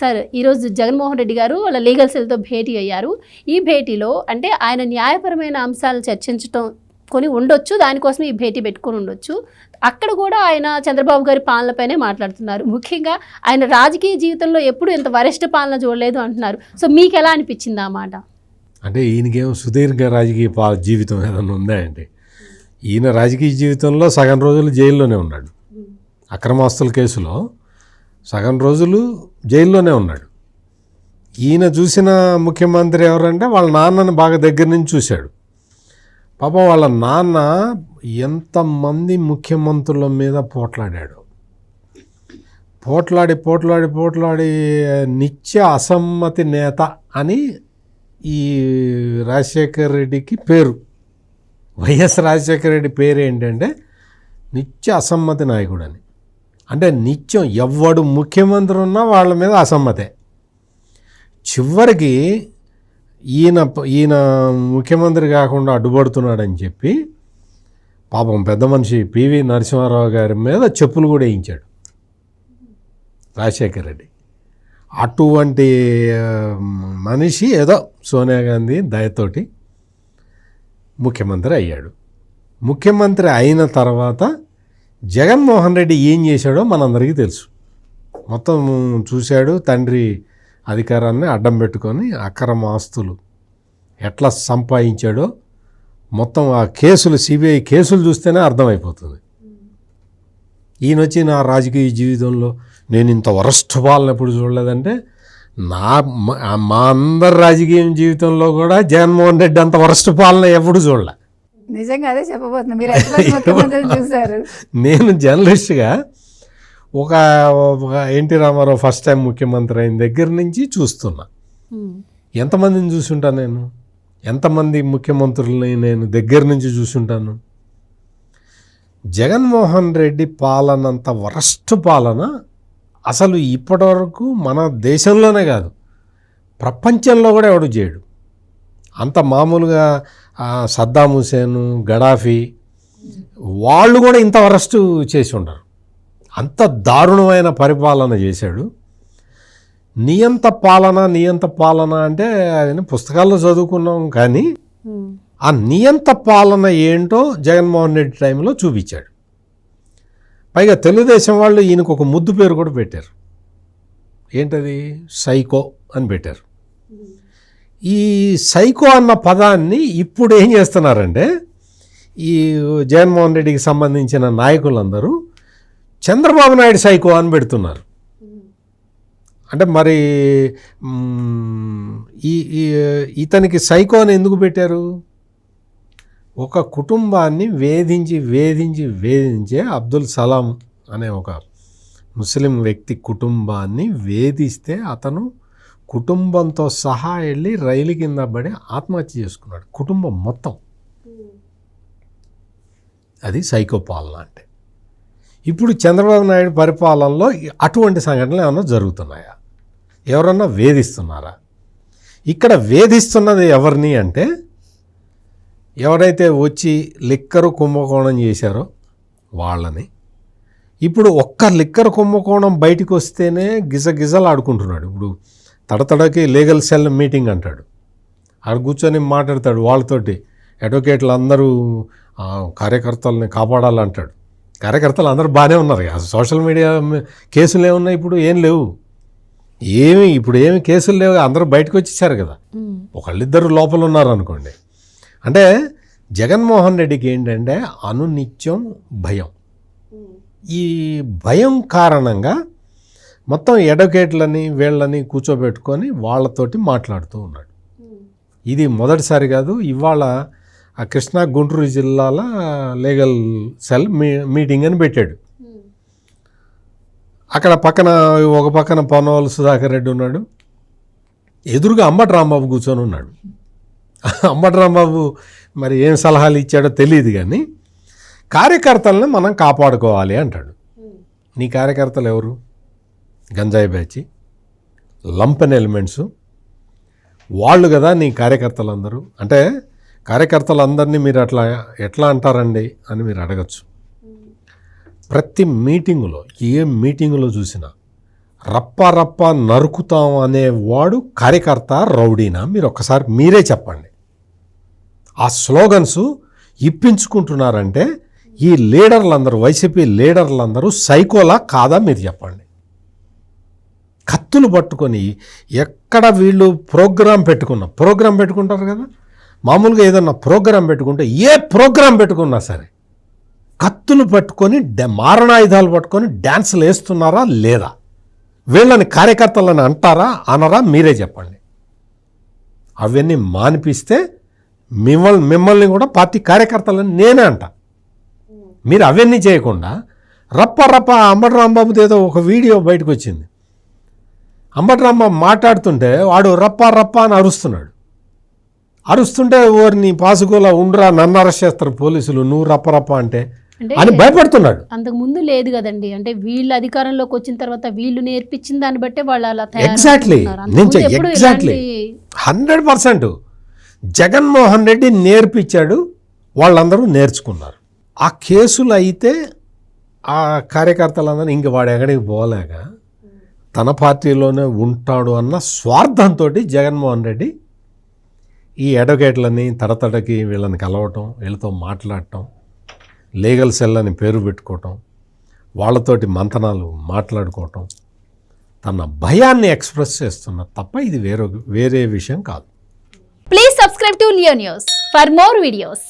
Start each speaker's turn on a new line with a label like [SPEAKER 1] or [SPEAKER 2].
[SPEAKER 1] Sir ఈరోజు జగన్మోహన్ రెడ్డి గారు వాళ్ళ లీగల్ సెల్తో భేటీ అయ్యారు. ఈ భేటీలో అంటే ఆయన న్యాయపరమైన అంశాలు చర్చించడం కొని ఉండొచ్చు, దానికోసం ఈ భేటీ పెట్టుకొని ఉండొచ్చు. అక్కడ కూడా ఆయన చంద్రబాబు గారి పాలనపైనే మాట్లాడుతున్నారు. ముఖ్యంగా ఆయన రాజకీయ జీవితంలో ఎప్పుడు ఇంత వరిష్ఠ పాలన చూడలేదు అంటున్నారు. సో మీకు ఎలా అనిపించింది ఆ మాట?
[SPEAKER 2] అంటే ఈయనకేం సుదీర్ఘ రాజకీయ జీవితం ఏదైనా ఉందా అండి? ఈయన రాజకీయ జీవితంలో సగం రోజులు జైల్లోనే ఉన్నాడు. అక్రమాస్తుల కేసులో సగం రోజులు జైల్లోనే ఉన్నాడు. ఈయన చూసిన ముఖ్యమంత్రి ఎవరంటే వాళ్ళ నాన్నని బాగా దగ్గర నుంచి చూశాడు. పాపం వాళ్ళ నాన్న ఎంతమంది ముఖ్యమంత్రుల మీద పోట్లాడాడు. పోట్లాడి నిత్య అసమ్మతి నేత అని ఈ రాజశేఖర రెడ్డికి పేరు. వైఎస్ రాజశేఖర రెడ్డి పేరు ఏంటంటే నిత్య అసమ్మతి నాయకుడు అని. అంటే నిత్యం ఎవడు ముఖ్యమంత్రి ఉన్నా వాళ్ళ మీద అసమ్మతే. చివరికి ఈయన ముఖ్యమంత్రి కాకుండా అడ్డుపడుతున్నాడని చెప్పి పాపం పెద్ద మనిషి పివి నరసింహారావు గారి మీద చెప్పులు కూడా వేయించాడు రాజశేఖర రెడ్డి. అటువంటి మనిషి ఏదో సోనియా గాంధీ దయతోటి ముఖ్యమంత్రి అయ్యాడు. ముఖ్యమంత్రి అయిన తర్వాత జగన్మోహన్ రెడ్డి ఏం చేశాడో మనందరికీ తెలుసు. మొత్తం చూశాడు. తండ్రి అధికారాన్ని అడ్డం పెట్టుకొని అక్రమ ఆస్తులు ఎట్లా సంపాదించాడో మొత్తం ఆ కేసులు, సిబిఐ కేసులు చూస్తేనే అర్థమైపోతుంది. ఈయన వచ్చి నా రాజకీయ జీవితంలో నేను ఇంత వరస్ట్ పాలన ఎప్పుడు చూడలేదంటే, మా అందరి రాజకీయ జీవితంలో కూడా జగన్మోహన్ రెడ్డి అంత వరస్ట్ పాలన ఎప్పుడు చూడలే.
[SPEAKER 3] నిజంగా అదే చెప్పబోతున్నా. మీరు చూశారు.
[SPEAKER 2] నేను జర్నలిస్ట్గా ఒక ఎన్టీ రామారావు ఫస్ట్ టైం ముఖ్యమంత్రి అయిన దగ్గర నుంచి చూస్తున్నా. ఎంతమందిని చూసుంటాను నేను, ఎంతమంది ముఖ్యమంత్రులని నేను దగ్గర నుంచి చూసుంటాను. జగన్మోహన్ రెడ్డి పాలనంత వరస్ట్ పాలన అసలు ఇప్పటివరకు మన దేశంలోనే కాదు ప్రపంచంలో కూడా ఎవడు చేయడు. అంత మామూలుగా సద్దాం హుసేన్, గడాఫీ వాళ్ళు కూడా ఇంత వరస్ట్ చేసి ఉండరు. అంత దారుణమైన పరిపాలన చేశాడు. నియంత పాలన అంటే అది పుస్తకాల్లో చదువుకున్నాం, కానీ ఆ నియంత పాలన ఏంటో జగన్మోహన్ రెడ్డి టైంలో చూపించాడు. పైగా తెలుగుదేశం వాళ్ళు ఈయనకు ఒక ముద్దు పేరు కూడా పెట్టారు. ఏంటది? సైకో అని పెట్టారు. ఈ సైకో అన్న పదాన్ని ఇప్పుడు ఏం చేస్తున్నారంటే ఈ జగన్మోహన్ రెడ్డికి సంబంధించిన నాయకులందరూ చంద్రబాబు నాయుడు సైకో అని పెడుతున్నారు. అంటే మరి ఇతనికి సైకో అని ఎందుకు పెట్టారు? ఒక కుటుంబాన్ని వేధించే అబ్దుల్ సలాం అనే ఒక ముస్లిం వ్యక్తి కుటుంబాన్ని వేధిస్తే అతను కుటుంబంతో సహా వెళ్ళి రైలు కింద పడి ఆత్మహత్య చేసుకున్నాడు. కుటుంబం మొత్తం. అది సైకో పాలన అంటే. ఇప్పుడు చంద్రబాబు నాయుడు పరిపాలనలో అటువంటి సంఘటనలు ఏమన్నా జరుగుతున్నాయా? ఎవరన్నా వేధిస్తున్నారా? ఇక్కడ వేధిస్తున్నది ఎవరిని అంటే, ఎవరైతే వచ్చి లిక్కరు కుంభకోణం చేశారో వాళ్ళని. ఇప్పుడు ఒక్క లిక్కర్ కుంభకోణం బయటకు వస్తేనే గిజగిజలు ఆడుకుంటున్నాడు. ఇప్పుడు తడతడకి లీగల్ సెల్ మీటింగ్ అంటాడు. ఆడ కూర్చొని మాట్లాడతాడు వాళ్ళతోటి. అడ్వకేట్లు అందరూ కార్యకర్తలని కాపాడాలంటాడు. కార్యకర్తలు అందరూ బాగానే ఉన్నారు. సోషల్ మీడియా కేసులు ఏమున్నాయి? ఇప్పుడు ఏం లేవు. ఇప్పుడు ఏమి కేసులు లేవు. అందరూ బయటకు వచ్చేసారు కదా. ఒకళ్ళిద్దరు లోపల ఉన్నారు అనుకోండి. అంటే జగన్మోహన్ రెడ్డికి ఏంటంటే అనునిత్యం భయం. ఈ భయం కారణంగా మొత్తం అడ్వకేట్లని వీళ్ళని కూర్చోబెట్టుకొని వాళ్ళతోటి మాట్లాడుతూ ఉన్నాడు. ఇది మొదటిసారి కాదు. ఇవాళ ఆ కృష్ణా గుంటూరు జిల్లాల లీగల్ సెల్ మీటింగ్ అని పెట్టాడు. అక్కడ ఒక పక్కన పొన్నవోలు సుధాకర్ రెడ్డి ఉన్నాడు, ఎదురుగా అంబటి రాంబాబు కూర్చొని ఉన్నాడు. అంబటి రాంబాబు మరి ఏం సలహాలు ఇచ్చాడో తెలియదు, కానీ కార్యకర్తలను మనం కాపాడుకోవాలి అంటాడు. నీ కార్యకర్తలు ఎవరు? గంజాయి బ్యాచి, లంపెన్ ఎలిమెంట్స్ వాళ్ళు కదా నీ కార్యకర్తలందరూ. అంటే కార్యకర్తలందరినీ మీరు ఎట్లా అంటారండి అని మీరు అడగచ్చు. ప్రతి మీటింగులో, ఏ మీటింగులో చూసినా రప్ప నరుకుతాం అనేవాడు కార్యకర్త రౌడీనా? మీరు ఒక్కసారి మీరే చెప్పండి. ఆ స్లోగన్స్ ఇప్పించుకుంటున్నారంటే ఈ లీడర్లందరూ, వైసీపీ లీడర్లందరూ సైకోలా కాదా మీరు చెప్పండి. కత్తులు పట్టుకొని ఎక్కడ వీళ్ళు ప్రోగ్రాం పెట్టుకుంటారు కదా, మామూలుగా ఏదన్నా ప్రోగ్రాం పెట్టుకుంటే, ఏ ప్రోగ్రాం పెట్టుకున్నా సరే కత్తులు పట్టుకొని మారణాయుధాలు పట్టుకొని డ్యాన్సులు వేస్తున్నారా లేదా? వీళ్ళని కార్యకర్తలని అంటారా అనరా? మీరే చెప్పండి. అవన్నీ మానిపిస్తే మిమ్మల్ని కూడా పార్టీ కార్యకర్తలని నేనే అంట. మీరు అవన్నీ చేయకుండా రప్ప అంబటి రాంబాబుది ఏదో ఒక వీడియో బయటకు వచ్చింది. అంబటి రాంబాబు మాట్లాడుతుంటే వాడు రప్ప అని అరుస్తుంటే ఓరిని పాసుకోలా ఉండరా, నన్ను అరెస్ట్ చేస్తారు పోలీసులు, నువ్వు రప్ప అంటే అని భయపడుతున్నాడు.
[SPEAKER 1] అంతకు ముందు లేదు కదండి. అంటే వీళ్ళు అధికారంలోకి వచ్చిన తర్వాత వీళ్ళు నేర్పించిన దాన్ని బట్టే వాళ్ళు అలా
[SPEAKER 2] ఎగ్జాక్ట్లీ 100% జగన్మోహన్ రెడ్డి నేర్పించాడు, వాళ్ళందరూ నేర్చుకున్నారు. ఆ కేసులు అయితే ఆ కార్యకర్తలందరూ ఇంక వాడు ఎక్కడికి పోలేక తన పార్టీలోనే ఉంటాడు అన్న స్వార్థంతో జగన్మోహన్ రెడ్డి ఈ అడ్వకేట్లని తడతడకి వీళ్ళని కలవటం, వీళ్ళతో మాట్లాడటం, లీగల్ సెల్ అని పేరు పెట్టుకోవటం, వాళ్ళతోటి మంతనాలు మాట్లాడుకోవటం, తన భయాన్ని ఎక్స్ప్రెస్ చేస్తున్న తప్ప ఇది వేరే విషయం కాదు.
[SPEAKER 1] Please subscribe to Leo news for more videos.